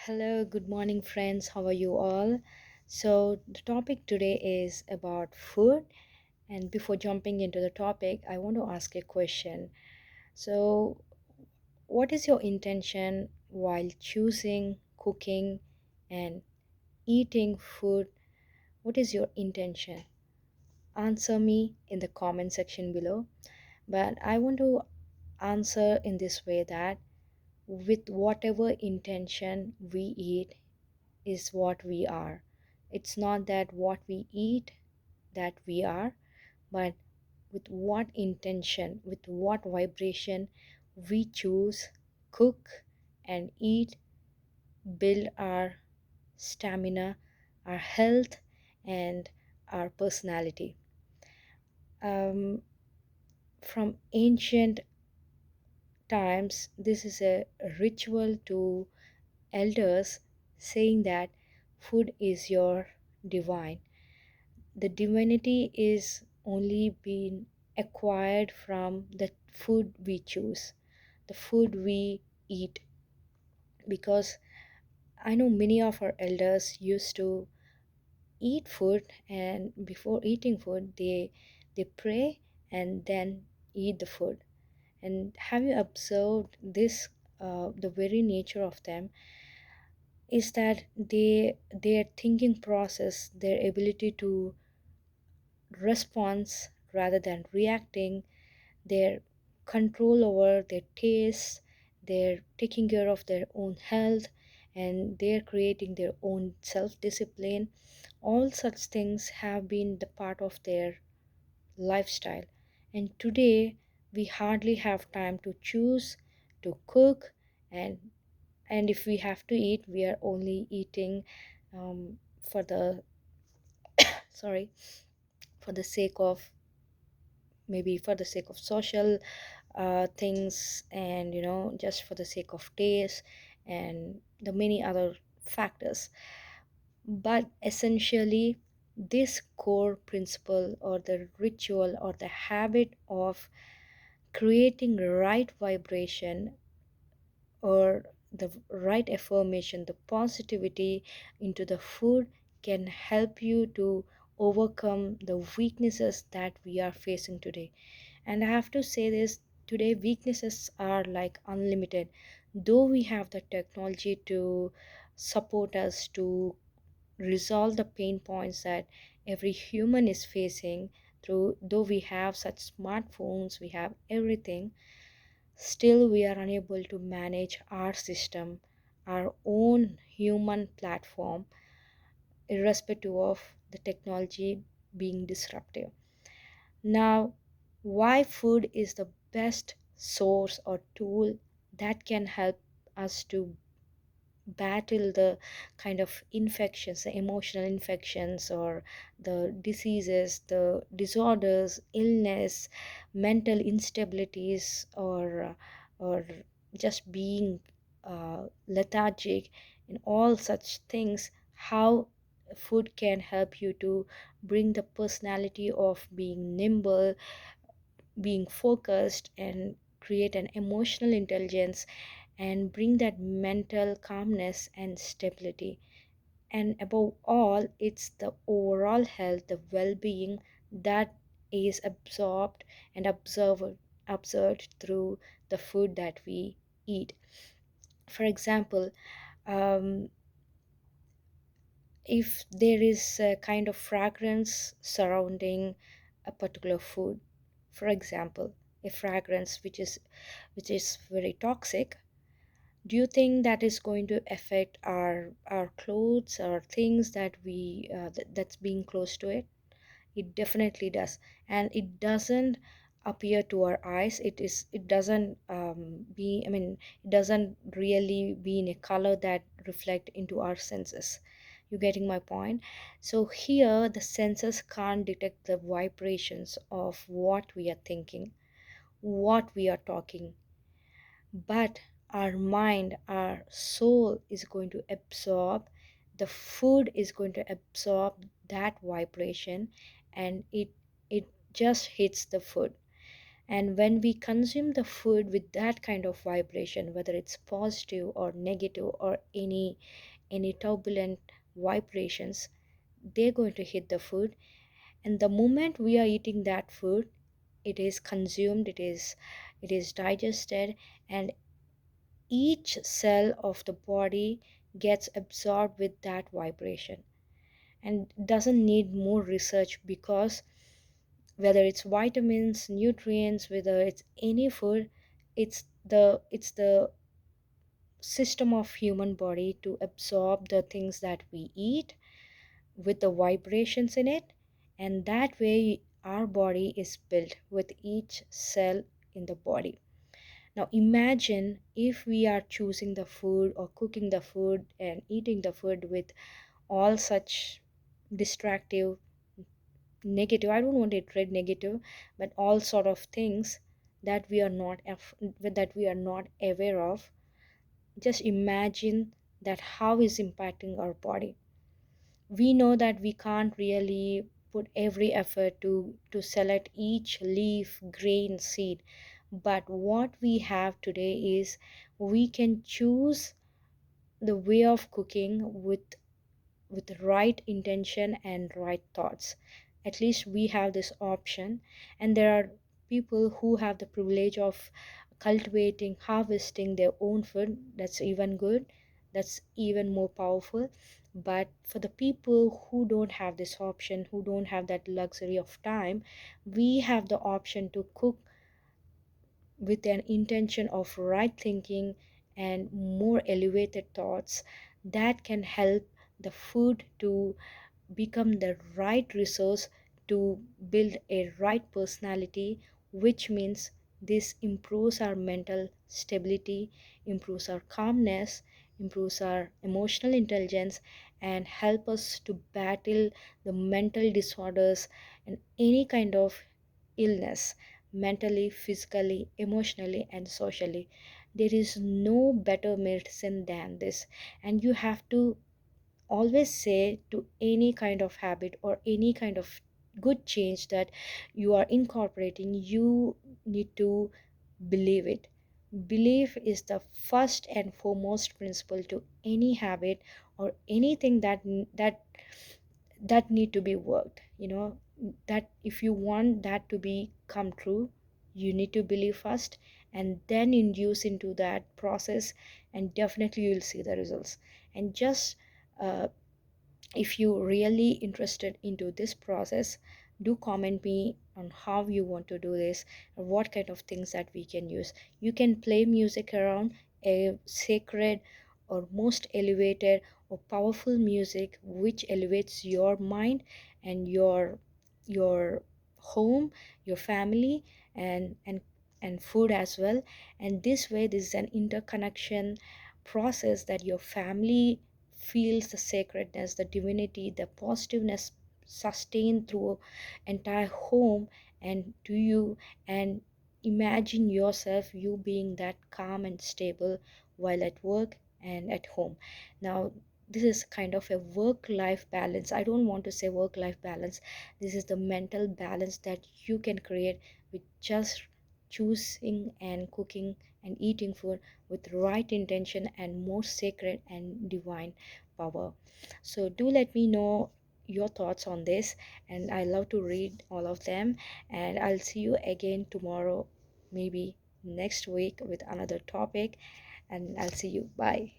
Hello, good morning, friends. How are you all? So, the topic today is about food. And before jumping into the topic, I want to ask a question. So, what is your intention while choosing, cooking, and eating food? What is your intention? Answer me in the comment section below. But I want to answer in this way that with whatever intention we eat is what we are. It's not that what we eat that we are, but with what intention, with what vibration we choose, cook, and eat, build our stamina, our health, and our personality. Um, from ancient times, this is a ritual to elders saying that food is your divine. The divinity is only being acquired from the food we choose, the food we eat. Because I know many of our elders used to eat food, and before eating food, they pray and then eat the food. And have you observed this? The very nature of them is that their thinking process, their ability to response rather than reacting, their control over their tastes, they're taking care of their own health, and they're creating their own self discipline. All such things have been the part of their lifestyle. And today, we hardly have time to choose, to cook, and and if we have to eat, we are only eating for the sorry, for the sake of, maybe for the sake of social things, and just for the sake of taste and the many other factors. But essentially, this core principle, or the ritual, or the habit of creating right vibration, or the right affirmation, the positivity into the food, can help you to overcome the weaknesses that we are facing today. And I have to say this, today weaknesses are like unlimited. Though we have the technology to support us to resolve the pain points that every human is facing, through though we have such smartphones, we have everything, still we are unable to manage our system, our own human platform, irrespective of the technology being disruptive. Now, why food is the best source or tool that can help us to battle the kind of infections, the emotional infections, or the diseases, the disorders, illness, mental instabilities, or just being lethargic, and all such things. How food can help you to bring the personality of being nimble, being focused, and create an emotional intelligence, and bring that mental calmness and stability. And above all, it's the overall health, the well-being that is absorbed and observed through the food that we eat. For example, um, if there is a kind of fragrance surrounding a particular food, for example, a fragrance which is very toxic, do you think that is going to affect our clothes or things that that's being close to it? It definitely does. And it doesn't appear to our eyes. It doesn't be, I mean, it doesn't really be in a color that reflect into our senses. You getting my point? So here the senses can't detect the vibrations of what we are thinking, what we are talking, but our mind, our soul is going to absorb, the food is going to absorb that vibration, and it just hits the food. And when we consume the food with that kind of vibration, whether it's positive or negative or any turbulent vibrations, they're going to hit the food. And the moment we are eating that food, it is consumed, it is digested, and each cell of the body gets absorbed with that vibration and doesn't need more research, because whether it's vitamins, nutrients, whether it's any food, it's the system of human body to absorb the things that we eat with the vibrations in it. And that way our body is built with each cell in the body. Now imagine if we are choosing the food or cooking the food and eating the food with all such distractive, negative, I don't want to tread negative, but all sort of things that we are not aware of. Just imagine that how is impacting our body. We know that we can't really put every effort to select each leaf, grain, seed, but what we have today is we can choose the way of cooking with right intention and right thoughts. At least we have this option. And there are people who have the privilege of cultivating, harvesting their own food. That's even good, that's even more powerful. But for the people who don't have this option, who don't have that luxury of time, we have the option to cook with an intention of right thinking and more elevated thoughts that can help the food to become the right resource to build a right personality, which means this improves our mental stability, improves our calmness, improves our emotional intelligence, and help us to battle the mental disorders and any kind of illness, mentally, physically, emotionally, and socially. There is no better medicine than this. And you have to always say to any kind of habit or any kind of good change that you are incorporating, you need to believe it. Belief is the first and foremost principle to any habit or anything that need to be worked, that if you want that to be come true, you need to believe first and then induce into that process, and definitely you'll see the results. And just uh, if you really interested into this process, do comment me on how you want to do this and what kind of things that we can use. You can play music around, a sacred or most elevated or powerful music which elevates your mind and your home, your family, and food as well. And this way, this is an interconnection process that your family feels the sacredness, the divinity, the positiveness sustained through entire home and to you. And imagine yourself you being that calm and stable while at work and at home. Now this is kind of a work life balance. I don't want to say work life balance. This is the mental balance that you can create with just choosing and cooking and eating food with right intention and more sacred and divine power. So do let me know your thoughts on this, and I love to read all of them. And I'll see you again tomorrow, maybe next week with another topic. And I'll see you. Bye.